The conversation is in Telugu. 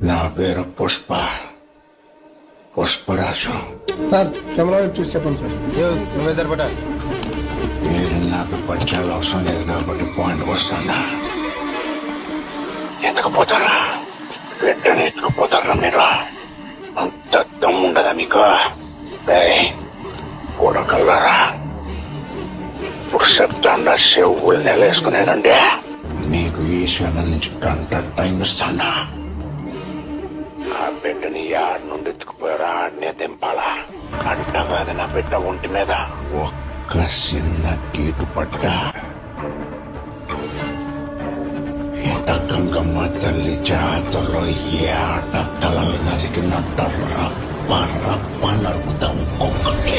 నా పేరు పుష్పరాజు. సార్ కెమెరా వైపు చూసి చెప్పండి సార్. నువ్వే సరిపడా మీరు నాకు పచ్చాలు అవసరం లేదు కాబట్టి పాయింట్కి వస్తానా? ఎత్తుకుపోతారా? బిడ్డని ఎత్తుకుపోతారా మీరు? అంత దమ్ముండదా మీకు? కూడకల్లారా ఇప్పుడు చెప్తాండా చెవులు నెలేసుకునేనండి. మీకు ఈశ్వరం నుంచి గంట టైం ఇస్తానా? ఆ బిడ్డని యాడ్ నుండి ఎత్తుకుపోయారా ఆడనే దింపాలా? అంట కాదు నా బిడ్డ ఒంటి మీద ఒక్క చిన్న గీటు పడ్డ ఇంత గంగమ్మ తల్లి జాతరలో ఏ ఆట తలలు నరికినట్టు రప్ప రప్ప నరుకుతాం ఒక్కొక్కటి.